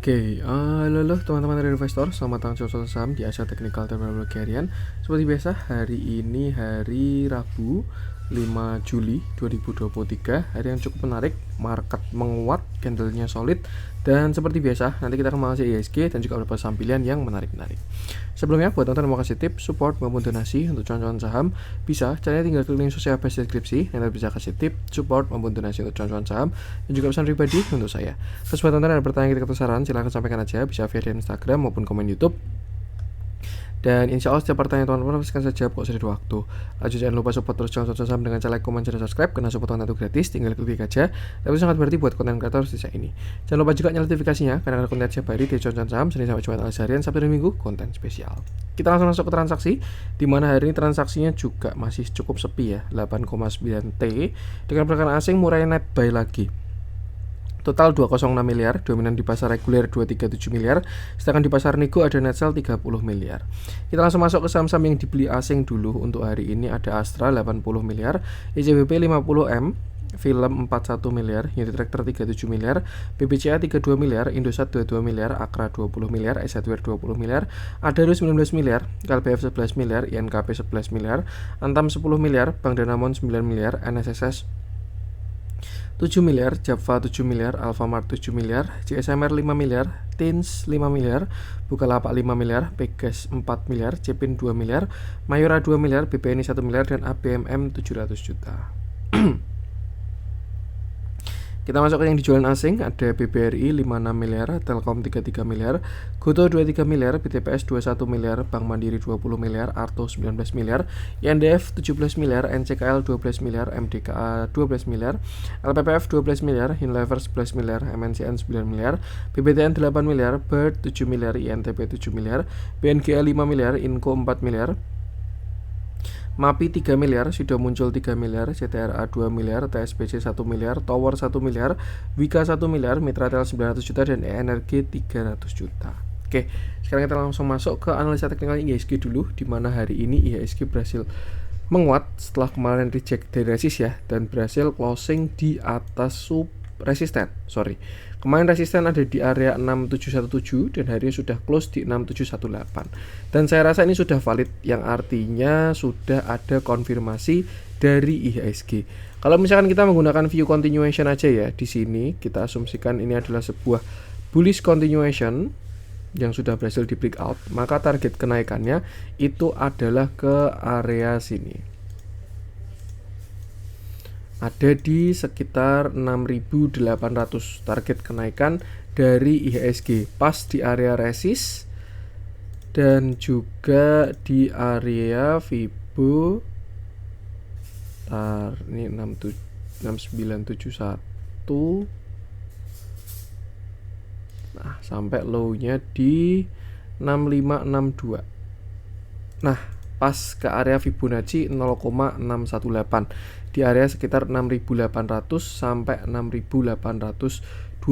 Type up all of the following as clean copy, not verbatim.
Halo teman-teman dari investor, selamat datang di Cuan Saham di Asia Technical Terminology Harian. Seperti biasa, hari ini hari Rabu 5 Juli 2023, hari yang cukup menarik, market menguat, candlenya solid, dan seperti biasa, nanti kita akan mengasih IHSG dan juga beberapa saham pilihan yang menarik-menarik. Sebelumnya, buat teman-teman mau kasih tips, support, maupun donasi untuk cuan-cuan saham, bisa, caranya tinggal klik link sosial base deskripsi, nanti bisa kasih tip, support, maupun donasi untuk cuan-cuan saham, dan juga pesan pribadi untuk saya. Terus buat teman-teman ada pertanyaan atau saran, silahkan sampaikan aja, bisa via Instagram maupun komen YouTube. Dan insya Allah setiap pertanyaan teman-teman pasti akan saya jawab kok sudah ada waktu. Lanjut, jangan lupa support terus cuan saham dengan cara like, komen, dan subscribe, karena support konten itu gratis, tinggal klik aja. Tapi sangat berarti buat konten kreator seperti saya ini. Jangan lupa juga nyalakan notifikasinya, karena ada konten setiap hari di cuan saham, Senin sampai Jumat alias harian, Sabtu dan Minggu, konten spesial. Kita langsung masuk ke transaksi, di mana hari ini transaksinya juga masih cukup sepi ya, 8,9 T, dengan pergerakan asing mulai net buy lagi. Total 206 miliar, dominan di pasar reguler 237 miliar, sedangkan di pasar nego ada net sell 30 miliar. Kita langsung masuk ke saham-saham yang dibeli asing dulu. Untuk hari ini ada Astra 80 miliar, ICBP 50M, Film 41 miliar, Unit Tractor 37 miliar, BBCA 32 miliar, Indosat 22 miliar, Akra 20 miliar, Esadware 20 miliar, Adaro 19 miliar, KLPF 11 miliar, INKP 11 miliar, Antam 10 miliar, Bank Danamon 9 miliar, NSSS 7 miliar, Java 7 miliar, Alfamart 7 miliar, CSMR 5 miliar, Tins 5 miliar, Bukalapak 5 miliar, Pegas 4 miliar, Cepin 2 miliar, Mayora 2 miliar, BPNI 1 miliar, dan ABMM 700 juta. Kita masuk ke yang dijualan asing, ada BBRI 56 miliar, Telkom 33 miliar, Goto 23 miliar, BTPS 21 miliar, Bank Mandiri 20 miliar, Arto 19 miliar, INDF 17 miliar, NCKL 12 miliar, MDKA 12 miliar, LPPF 12 miliar, Unilever 11 miliar, MNCN 9 miliar, BBTN 8 miliar, Bird 7 miliar, INTP 7 miliar, BNGA 5 miliar, Inco 4 miliar, MAPI 3 miliar, Sido Muncul 3 miliar, CTRA 2 miliar, TSBC 1 miliar, Tower 1 miliar, Wika 1 miliar, Mitratel 900 juta, dan ENRG 300 juta. Oke, sekarang kita langsung masuk ke analisa teknikal IHSG dulu, di mana hari ini IHSG berhasil menguat setelah kemarin reject dari resist ya, dan berhasil closing di atas resisten. Kemarin resisten ada di area 6717 dan hari ini sudah close di 6718. Dan saya rasa ini sudah valid, yang artinya sudah ada konfirmasi dari IHSG. Kalau misalkan kita menggunakan view continuation aja ya, di sini kita asumsikan ini adalah sebuah bullish continuation yang sudah berhasil di breakout, maka target kenaikannya itu adalah ke area sini. Ada di sekitar 6.800 target kenaikan dari IHSG, pas di area resist dan juga di area Fibo ini 6971. Nah, sampai low-nya di 6562. Nah, pas ke area Fibonacci 0,618 di area sekitar 6.800 sampai 6.825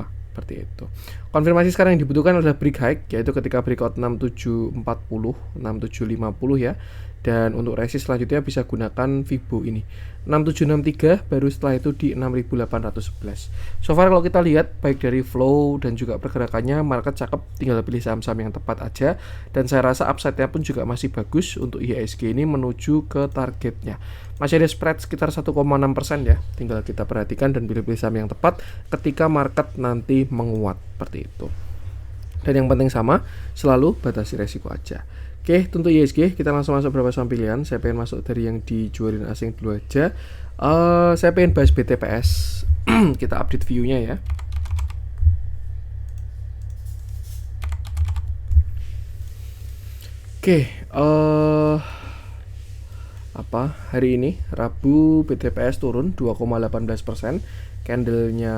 seperti itu. Konfirmasi sekarang yang dibutuhkan adalah break high, yaitu ketika breakout 6740, 6750 ya. Dan untuk resist selanjutnya bisa gunakan Fibo ini 6763, baru setelah itu di 6811. So far kalau kita lihat baik dari flow dan juga pergerakannya, market cakep, tinggal pilih saham-saham yang tepat aja. Dan saya rasa upside-nya pun juga masih bagus untuk IHSG ini menuju ke targetnya. Masih ada spread sekitar 1,6% ya. Tinggal kita perhatikan dan pilih-pilih saham yang tepat ketika market nanti menguat seperti itu. Dan yang penting sama, selalu batasi resiko aja. Oke, untuk IHSG kita langsung masuk beberapa saham pilihan. Saya pengen masuk dari yang dijualin asing dulu aja. Saya pengen bahas BTPS. Kita update view-nya ya. Oke, hari ini Rabu BTPS turun 2,18%. Candlenya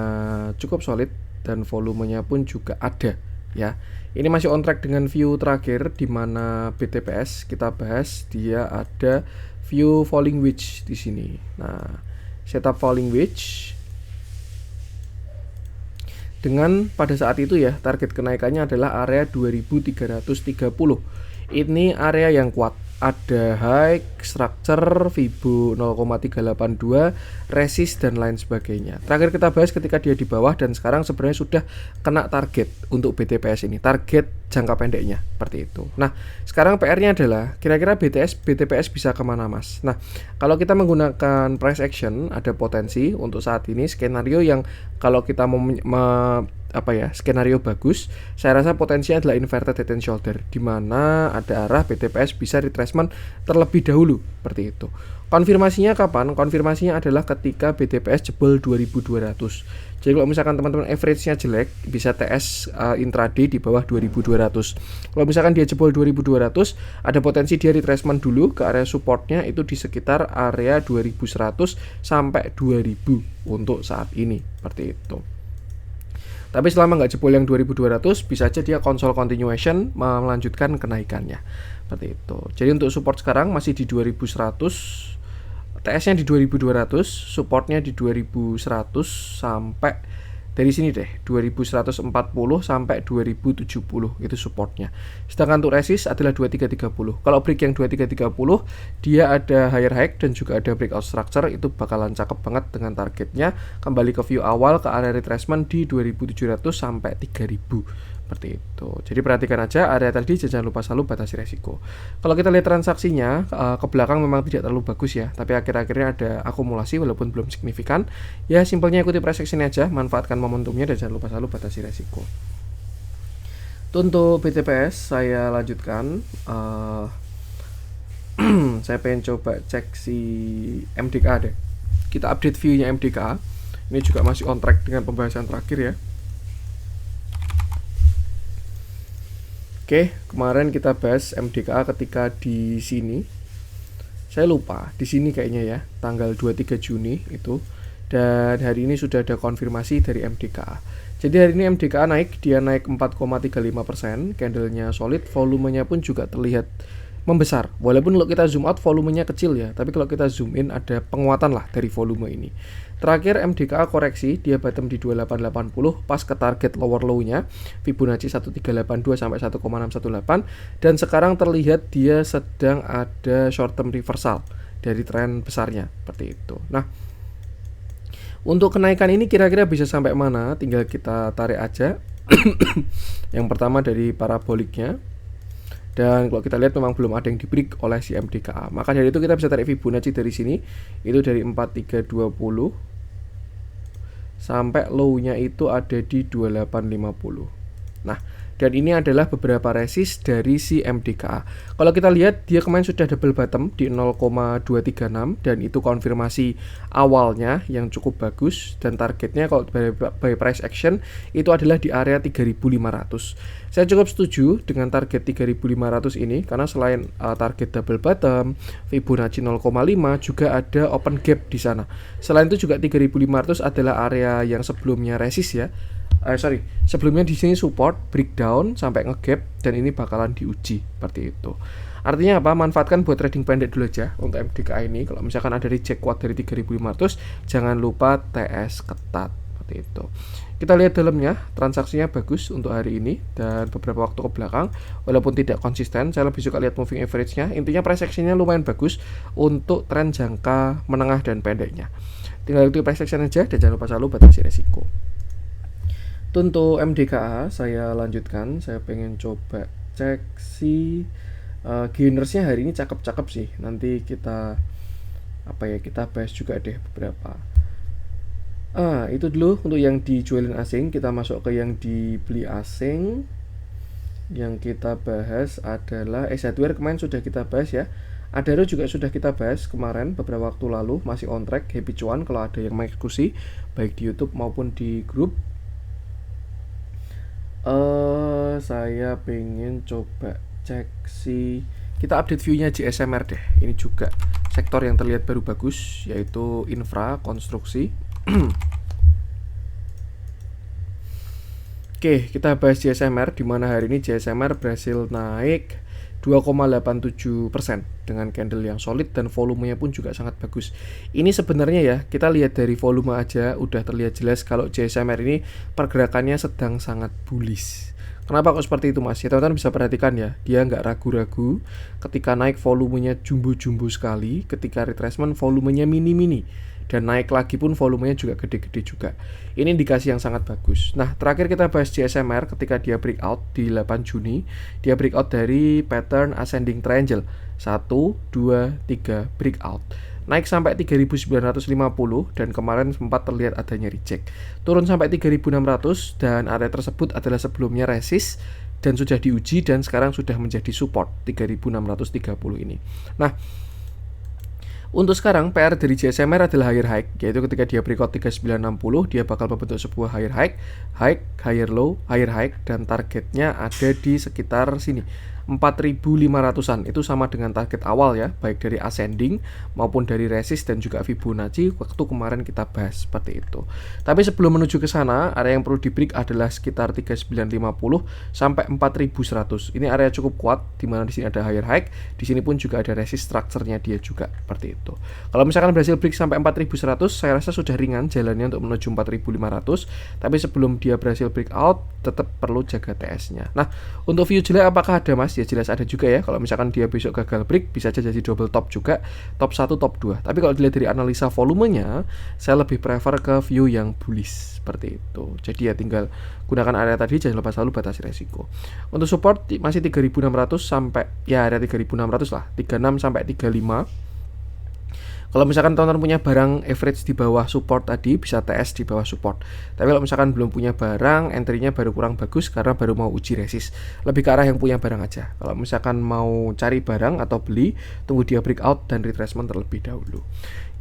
cukup solid dan volumenya pun juga ada ya. Ini masih on track dengan view terakhir, di mana BTPS kita bahas dia ada view falling wedge di sini. Nah, setup falling wedge dengan pada saat itu ya target kenaikannya adalah area 2330. Ini area yang kuat ada high, structure, Fibo 0,382, resist dan lain sebagainya. Terakhir kita bahas ketika dia di bawah dan sekarang sebenarnya sudah kena target untuk BTPS ini, target jangka pendeknya seperti itu. Nah, sekarang PR-nya adalah kira-kira BTPS bisa kemana, Mas? Nah, kalau kita menggunakan price action, ada potensi untuk saat ini skenario yang kalau kita skenario bagus, saya rasa potensinya adalah inverted head and shoulder, di mana ada arah BTPS bisa retracement terlebih dahulu seperti itu. Konfirmasinya kapan? Konfirmasinya adalah ketika BTPS jebol 2200. Jadi kalau misalkan teman-teman average-nya jelek, bisa TS intraday di bawah 2200. Kalau misalkan dia jebol 2200, ada potensi dia retracement dulu ke area supportnya itu di sekitar area 2100 sampai 2000 untuk saat ini seperti itu. Tapi selama nggak jebol yang 2200, bisa aja dia console continuation melanjutkan kenaikannya seperti itu. Jadi untuk support sekarang masih di 2100, TS-nya di 2200, supportnya di 2100 sampai dari sini deh 2140 sampai 2070 itu supportnya. Sedangkan untuk resist adalah 2330. Kalau break yang 2330 dia ada higher high dan juga ada breakout structure, itu bakalan cakep banget dengan targetnya kembali ke view awal ke area retracement di 2700 sampai 3000 seperti itu. Jadi perhatikan aja area tadi, jangan lupa selalu batasi resiko. Kalau kita lihat transaksinya ke belakang memang tidak terlalu bagus ya, tapi akhir-akhirnya ada akumulasi walaupun belum signifikan. Ya simpelnya ikuti price action aja, manfaatkan momentumnya dan jangan lupa selalu batasi resiko. Untuk BTPS saya lanjutkan. Saya pengen coba cek si MDKA deh. Kita update view-nya MDKA. Ini juga masih on track dengan pembahasan terakhir ya. Oke, kemarin kita bahas MDKA ketika di sini. Saya lupa, di sini kayaknya ya, tanggal 23 Juni itu. Dan hari ini sudah ada konfirmasi dari MDKA. Jadi hari ini MDKA naik, dia naik 4,35%, candlenya solid, volumenya pun juga terlihat membesar. Walaupun kalau kita zoom out volumenya kecil ya, tapi kalau kita zoom in ada penguatan lah dari volume ini. Terakhir MDKA koreksi, dia bottom di 2880 pas ke target lower low-nya Fibonacci 1382 sampai 1,618 dan sekarang terlihat dia sedang ada short term reversal dari tren besarnya seperti itu. Nah, untuk kenaikan ini kira-kira bisa sampai mana? Tinggal kita tarik aja. Yang pertama dari paraboliknya. Dan kalau kita lihat memang belum ada yang di break oleh si MDKA. Maka dari itu kita bisa tarik Fibonacci dari sini. Itu dari 4320 sampai low-nya itu ada di 2850. Nah, dan ini adalah beberapa resist dari si MDKA. Kalau kita lihat dia kemarin sudah double bottom di 0,236 dan itu konfirmasi awalnya yang cukup bagus dan targetnya kalau by price action itu adalah di area 3500. Saya cukup setuju dengan target 3500 ini karena selain target double bottom, Fibonacci 0,5 juga ada open gap di sana. Selain itu juga 3500 adalah area yang sebelumnya resist ya. Sebelumnya di sini support, breakdown sampai ngegap dan ini bakalan diuji seperti itu. Artinya apa? Manfaatkan buat trading pendek dulu aja untuk MDKA ini. Kalau misalkan ada reject kuat dari 3500, jangan lupa TS ketat seperti itu. Kita lihat dalamnya, transaksinya bagus untuk hari ini dan beberapa waktu ke belakang. Walaupun tidak konsisten, saya lebih suka lihat moving average-nya. Intinya price action-nya lumayan bagus untuk tren jangka menengah dan pendeknya. Tinggal ikuti price action aja dan jangan lupa selalu batasi resiko. Untuk MDKA saya lanjutkan, saya pengen coba cek si gainersnya hari ini cakep-cakep sih. Nanti kita kita bahas juga deh beberapa. Itu dulu untuk yang dijualin asing. Kita masuk ke yang dibeli asing. Yang kita bahas adalah Hardware kemarin sudah kita bahas ya. Adaro juga sudah kita bahas kemarin beberapa waktu lalu, masih on track. Happy cuan kalau ada yang mengeksekusi baik di YouTube maupun di grup. Saya pengen coba cek kita update view-nya GSMR deh. Ini juga sektor yang terlihat baru bagus, yaitu infra, konstruksi. Oke, kita bahas GSMR di mana hari ini GSMR berhasil naik 2,87% dengan candle yang solid dan volumenya pun juga sangat bagus. Ini sebenarnya ya, kita lihat dari volume aja udah terlihat jelas kalau JSMR ini pergerakannya sedang sangat bullish. Kenapa kok seperti itu mas? Ya teman-teman bisa perhatikan ya, dia nggak ragu-ragu. Ketika naik volumenya jumbo-jumbo sekali, ketika retracement volumenya mini-mini, dan naik lagi pun volumenya juga gede-gede juga. Ini indikasi yang sangat bagus. Nah terakhir kita bahas JSMR ketika dia breakout di 8 Juni. Dia breakout dari pattern ascending triangle 1, 2, 3 breakout. Naik sampai 3.950 dan kemarin sempat terlihat adanya reject. Turun sampai 3.600 dan area tersebut adalah sebelumnya resist dan sudah diuji dan sekarang sudah menjadi support 3.630 ini. Nah, untuk sekarang PR dari JSMR adalah higher high, yaitu ketika dia breakout 3960 dia bakal membentuk sebuah higher high, higher low, higher high, dan targetnya ada di sekitar sini 4.500-an. Itu sama dengan target awal ya, baik dari ascending maupun dari resist dan juga Fibonacci waktu kemarin kita bahas seperti itu. Tapi sebelum menuju ke sana, area yang perlu di break adalah sekitar 3950 sampai 4100. Ini area cukup kuat di mana di sini ada higher high, di sini pun juga ada resist structure-nya dia juga seperti itu. Kalau misalkan berhasil break sampai 4100, saya rasa sudah ringan jalannya untuk menuju 4500. Tapi sebelum dia berhasil breakout, tetap perlu jaga TS-nya. Nah, untuk view jelek apakah ada mas? Ya jelas ada juga ya. Kalau misalkan dia besok gagal break, bisa aja jadi double top juga, top 1, top 2. Tapi kalau dilihat dari analisa volumenya, saya lebih prefer ke view yang bullish seperti itu. Jadi ya tinggal gunakan area tadi, jangan lupa selalu batasi resiko. Untuk support masih 3.600 sampai ya area 3.600 lah, 36 sampai 35. Kalau misalkan teman-teman punya barang average di bawah support tadi, bisa TS di bawah support. Tapi kalau misalkan belum punya barang, entry-nya baru kurang bagus karena baru mau uji resist. Lebih ke arah yang punya barang aja. Kalau misalkan mau cari barang atau beli, tunggu dia breakout dan retracement terlebih dahulu.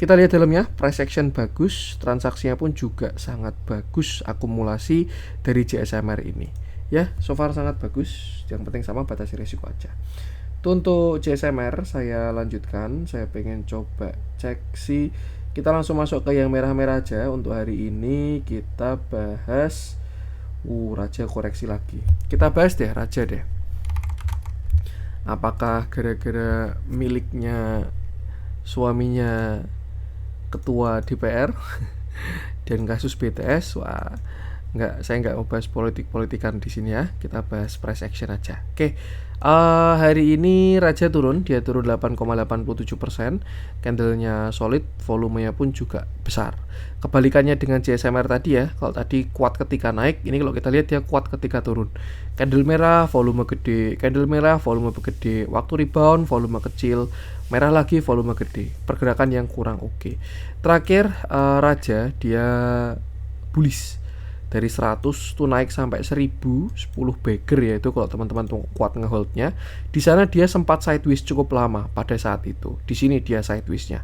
Kita lihat dalamnya, price action bagus, transaksinya pun juga sangat bagus, akumulasi dari JSMR ini. Ya, so far sangat bagus. Yang penting sama batasi resiko aja. Itu untuk JSMR, saya lanjutkan. Saya pengen coba cek sih. Kita langsung masuk ke yang merah-merah aja. Untuk hari ini kita bahas Raja koreksi lagi. Kita bahas deh Raja deh. Apakah gara-gara miliknya suaminya ketua DPR dan kasus BTS? Wah, saya nggak mau bahas politik-politikan di sini ya. Kita bahas price action aja. Oke. Hari ini Raja turun, dia turun 8,87%, candlenya solid, volumenya pun juga besar. Kebalikannya dengan JSMR tadi ya, kalau tadi kuat ketika naik, ini kalau kita lihat dia kuat ketika turun. Candle merah, volume gede, candle merah, volume gede, waktu rebound, volume kecil, merah lagi, volume gede, pergerakan yang kurang oke. Terakhir Raja dia bullish. Dari 100 tuh naik sampai 1000, 10 bagger ya itu kalau teman-teman tuh kuat ngeholdnya. Di sana dia sempat sideways cukup lama pada saat itu. Di sini dia sidewaysnya.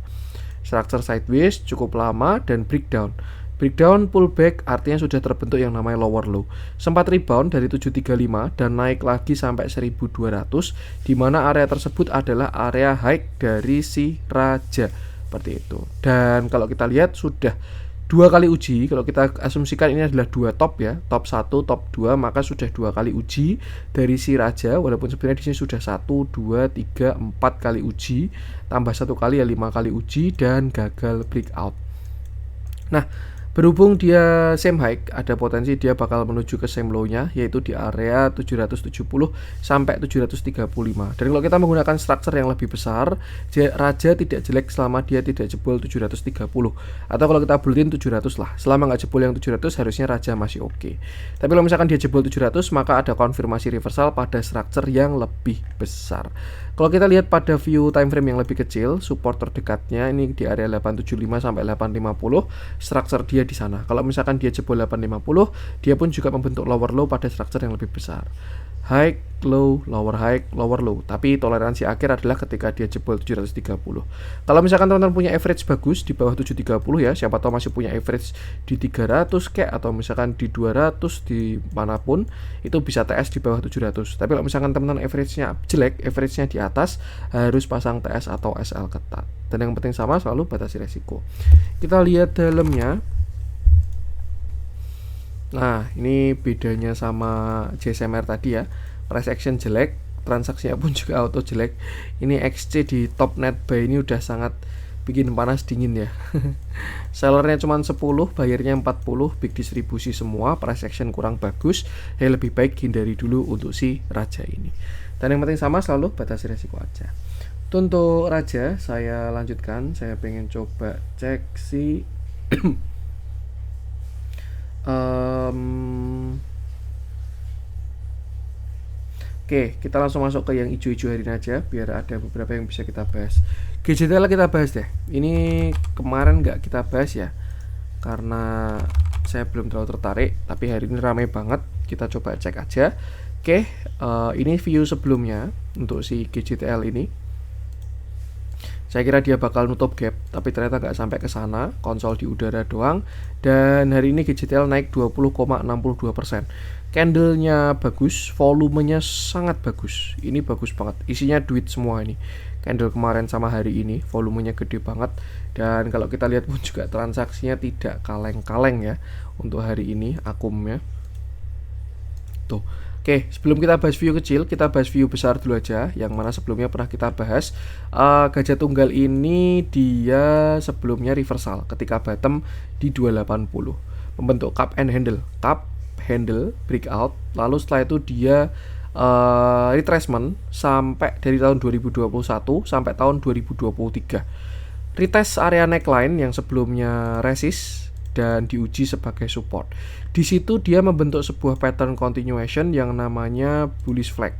Structure sideways cukup lama dan breakdown. Breakdown pullback artinya sudah terbentuk yang namanya lower low. Sempat rebound dari 735 dan naik lagi sampai 1200 di mana area tersebut adalah area high dari si Raja. Seperti itu. Dan kalau kita lihat sudah 2 kali uji, kalau kita asumsikan ini adalah 2 top ya, top 1, top 2, maka sudah 2 kali uji dari si Raja, walaupun sebenarnya di sini sudah 1, 2, 3, 4 kali uji, tambah 1 kali ya 5 kali uji dan gagal breakout. Nah, berhubung dia same high, ada potensi dia bakal menuju ke same low-nya, yaitu di area 770 sampai 735. Dan kalau kita menggunakan structure yang lebih besar, Raja tidak jelek selama dia tidak jebol 730. Atau kalau kita buletin 700 lah. Selama nggak jebol yang 700, harusnya Raja masih oke. Tapi kalau misalkan dia jebol 700, maka ada konfirmasi reversal pada structure yang lebih besar. Kalau kita lihat pada view time frame yang lebih kecil, support terdekatnya ini di area 875 sampai 850, structure dia di sana. Kalau misalkan dia jebol 850, dia pun juga membentuk lower low pada structure yang lebih besar. High, low, lower low. Tapi toleransi akhir adalah ketika dia jebol 730. Kalau misalkan teman-teman punya average bagus di bawah 730 ya, siapa tahu masih punya average di 300 kayak atau misalkan di 200 di manapun, itu bisa TS di bawah 700. Tapi kalau misalkan teman-teman average-nya jelek, average-nya di atas, harus pasang TS atau SL ketat. Dan yang penting sama selalu batasi resiko. Kita lihat dalamnya. Nah, ini bedanya sama JSMR tadi ya. Price action jelek, transaksinya pun juga auto jelek. Ini XC di top net buy ini udah sangat bikin panas dingin ya. Sellernya cuma 10, bayarnya 40, big distribusi semua, price action kurang bagus. Lebih baik hindari dulu untuk si Raja ini. Dan yang penting sama, selalu batasi resiko aja. Untuk Raja saya lanjutkan, saya pengen coba cek si Oke, kita langsung masuk ke yang hijau-hijau hari ini aja, biar ada beberapa yang bisa kita bahas. GJTL kita bahas deh. Ini kemarin nggak kita bahas ya, karena saya belum terlalu tertarik. Tapi hari ini ramai banget, kita coba cek aja. Oke, ini view sebelumnya untuk si GJTL ini. Saya kira dia bakal nutup gap, tapi ternyata nggak sampai ke sana, konsol di udara doang. Dan hari ini GJTL naik 20,62%. Candlenya bagus, volumenya sangat bagus. Ini bagus banget, isinya duit semua ini. Candle kemarin sama hari ini, volumenya gede banget. Dan kalau kita lihat pun juga transaksinya tidak kaleng-kaleng ya untuk hari ini akumnya. Tuh. Oke, sebelum kita bahas view kecil, kita bahas view besar dulu aja, yang mana sebelumnya pernah kita bahas. Gajah tunggal ini dia sebelumnya reversal ketika bottom di 280, membentuk cup and handle breakout, lalu setelah itu dia retracement sampai dari tahun 2021 sampai tahun 2023. Retest area neckline yang sebelumnya resist dan diuji sebagai support. Di situ dia membentuk sebuah pattern continuation yang namanya bullish flag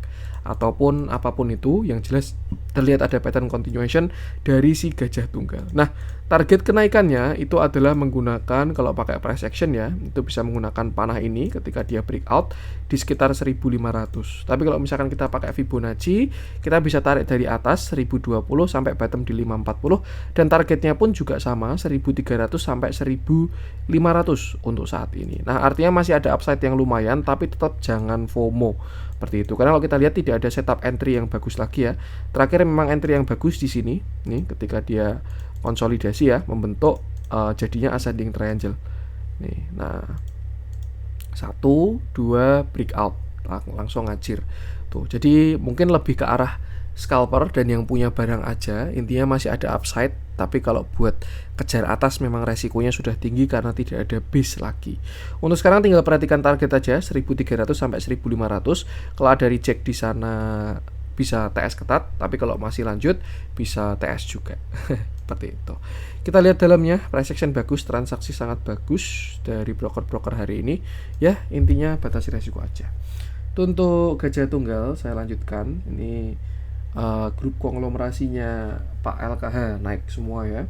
ataupun apapun itu, yang jelas terlihat ada pattern continuation dari si gajah tunggal. Nah, target kenaikannya itu adalah menggunakan, kalau pakai price action ya, itu bisa menggunakan panah ini ketika dia breakout di sekitar 1500. Tapi kalau misalkan kita pakai Fibonacci, kita bisa tarik dari atas 1020 sampai bottom di 540, dan targetnya pun juga sama 1300 sampai 1500 untuk saat ini. Nah, artinya masih ada upside yang lumayan, tapi tetap jangan FOMO seperti itu. Karena kalau kita lihat tidak ada setup entry yang bagus lagi ya. Terakhir memang entry yang bagus di sini nih ketika dia konsolidasi ya, membentuk jadinya ascending triangle. Nih, nah 1 2 breakout langsung ngajir. Tuh, jadi mungkin lebih ke arah scalper dan yang punya barang aja, intinya masih ada upside. Tapi kalau buat kejar atas memang resikonya sudah tinggi karena tidak ada base lagi. Untuk sekarang tinggal perhatikan target aja 1300 sampai 1500. Kalau ada reject di sana bisa TS ketat, tapi kalau masih lanjut bisa TS juga. Seperti itu. Kita lihat dalamnya, price action bagus, transaksi sangat bagus dari broker-broker hari ini. Ya, intinya batasi resiko aja. Untuk gajah tunggal saya lanjutkan. Ini grup konglomerasinya Pak LKH naik semua ya.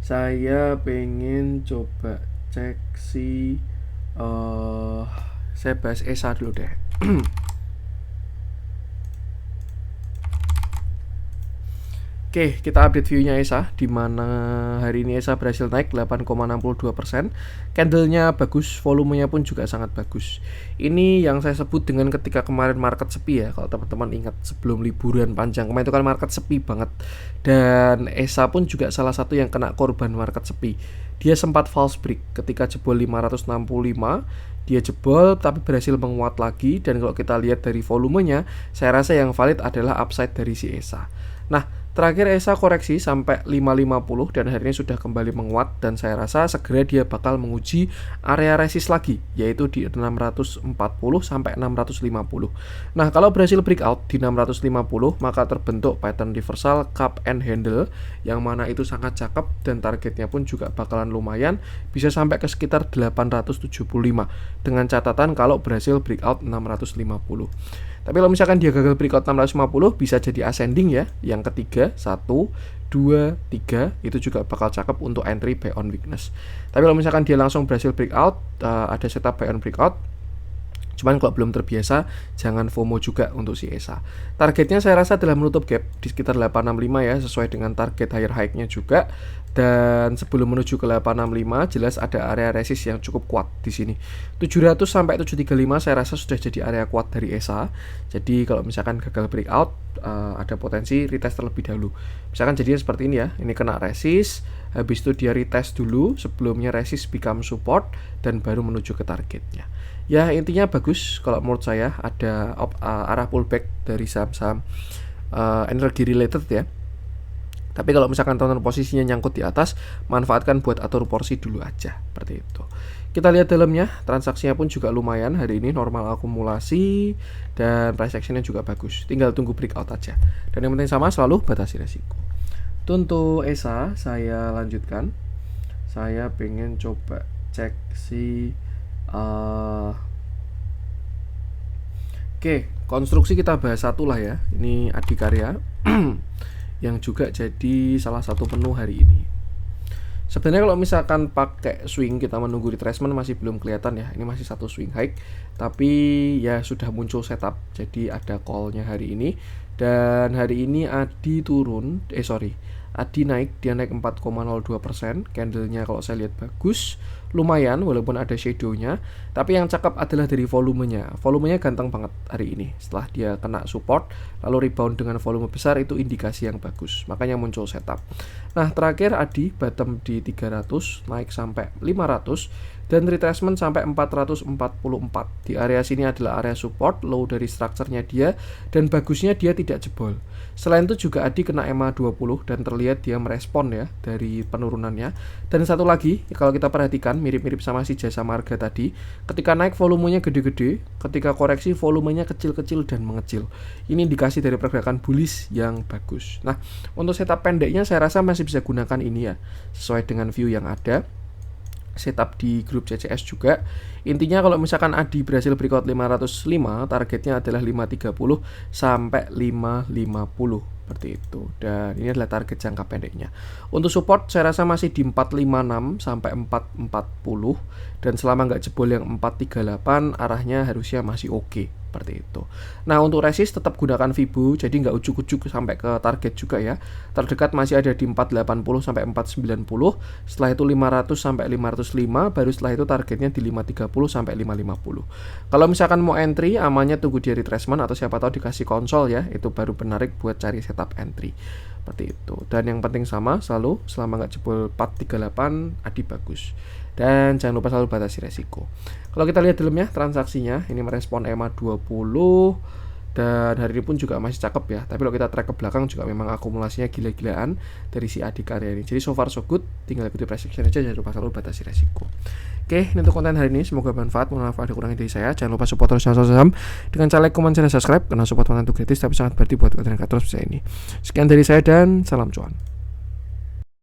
Saya pengen coba cek si saya bahas ESA dulu deh. Oke, kita update view-nya ESA, di mana hari ini ESA berhasil naik 8,62%. Candlenya bagus, volumenya pun juga sangat bagus. Ini yang saya sebut dengan ketika kemarin market sepi ya. Kalau teman-teman ingat sebelum liburan panjang kemarin itu kan market sepi banget. Dan ESA pun juga salah satu yang kena korban market sepi. Dia sempat false break ketika jebol 565. Dia jebol tapi berhasil menguat lagi. Dan kalau kita lihat dari volumenya, saya rasa yang valid adalah upside dari si ESA. Nah, terakhir ESA koreksi sampai 550 dan hari ini sudah kembali menguat, dan saya rasa segera dia bakal menguji area resist lagi, yaitu di 640 sampai 650. Nah, kalau berhasil breakout di 650, maka terbentuk pattern reversal cup and handle yang mana itu sangat cakep, dan targetnya pun juga bakalan lumayan, bisa sampai ke sekitar 875 dengan catatan kalau berhasil breakout 650. Tapi kalau misalkan dia gagal breakout 650, bisa jadi ascending ya. Yang ketiga, 1, 2, 3 itu juga bakal cakep untuk entry buy on weakness. Tapi kalau misalkan dia langsung berhasil breakout, ada setup buy on breakout. Cuman kalau belum terbiasa, jangan FOMO juga untuk si ESA. Targetnya saya rasa adalah menutup gap di sekitar 865 ya, sesuai dengan target higher high-nya juga. Dan sebelum menuju ke 865, jelas ada area resist yang cukup kuat di sini. 700 sampai 735 saya rasa sudah jadi area kuat dari ESA. Jadi kalau misalkan gagal breakout, ada potensi retest terlebih dahulu. Misalkan jadinya seperti ini ya, ini kena resist, habis itu dia retest dulu sebelumnya resist become support, dan baru menuju ke targetnya. Ya intinya bagus kalau menurut saya, ada arah pullback dari saham-saham energi related ya. Tapi kalau misalkan teman-teman posisinya nyangkut di atas, manfaatkan buat atur porsi dulu aja, seperti itu. Kita lihat dalamnya, transaksinya pun juga lumayan hari ini, normal akumulasi, dan price actionnya juga bagus. Tinggal tunggu breakout aja. Dan yang penting sama, selalu batasi resiko. Untuk ESA, saya lanjutkan. Saya pengen coba cek si Oke, konstruksi kita bahas satu lah ya. Ini Adikarya yang juga jadi salah satu menu hari ini. Sebenarnya kalau misalkan pakai swing kita menunggu retracement masih belum kelihatan ya. Ini masih satu swing high, tapi ya sudah muncul setup. Jadi ada call-nya hari ini. Dan hari ini Adi turun, Adi naik, dia naik 4,02%. Candlenya kalau saya lihat bagus, lumayan walaupun ada shadow-nya. Tapi yang cakep adalah dari volumenya. Volumenya ganteng banget hari ini. Setelah dia kena support, lalu rebound dengan volume besar, itu indikasi yang bagus. Makanya muncul setup. Nah, terakhir Adi bottom di 300, naik sampai 500, dan retracement sampai 444. Di area sini adalah area support, low dari strukturnya dia, dan bagusnya dia tidak jebol. Selain itu juga Adi kena EMA 20 dan terlihat dia merespon ya dari penurunannya. Dan satu lagi, kalau kita perhatikan mirip-mirip sama si Jasa Marga tadi, ketika naik volumenya gede-gede, ketika koreksi volumenya kecil-kecil dan mengecil. Ini indikasi dari pergerakan bullish yang bagus. Nah, untuk setup pendeknya saya rasa masih bisa gunakan ini ya, sesuai dengan view yang ada. Setup di grup CCS juga. Intinya kalau misalkan Adi berhasil breakout 505, targetnya adalah 530 sampai 550 seperti itu. Dan ini adalah target jangka pendeknya. Untuk support saya rasa masih di 456 sampai 440, dan selama nggak jebol yang 438 arahnya harusnya masih oke. Seperti itu. Nah, untuk resist tetap gunakan Fibo, jadi nggak ujuk-ujuk sampai ke target juga ya. Terdekat masih ada di 480 sampai 490. Setelah itu 500 sampai 505, baru setelah itu targetnya di 530 sampai 550. Kalau misalkan mau entry, amannya tunggu di retracement atau siapa tahu dikasih konsol ya, itu baru menarik buat cari setup entry. Seperti itu. Dan yang penting sama, selalu selama nggak jebol 438, Adi bagus. Dan jangan lupa selalu batasi resiko. Kalau kita lihat dalamnya, transaksinya ini merespon EMA 20, dan hari ini pun juga masih cakep ya. Tapi kalau kita track ke belakang juga memang akumulasinya gila-gilaan dari si Adikarya ini. Jadi so far so good, tinggal ikuti price action aja, jangan lupa selalu batasi resiko. Oke, ini untuk konten hari ini, semoga bermanfaat. Mohon maaf ada kurangnya dari saya. Jangan lupa support terus channel saham dengan cara like, comment, dan subscribe, karena support konten itu gratis tapi sangat berarti buat konten kreator seperti ini. Sekian dari saya dan salam cuan.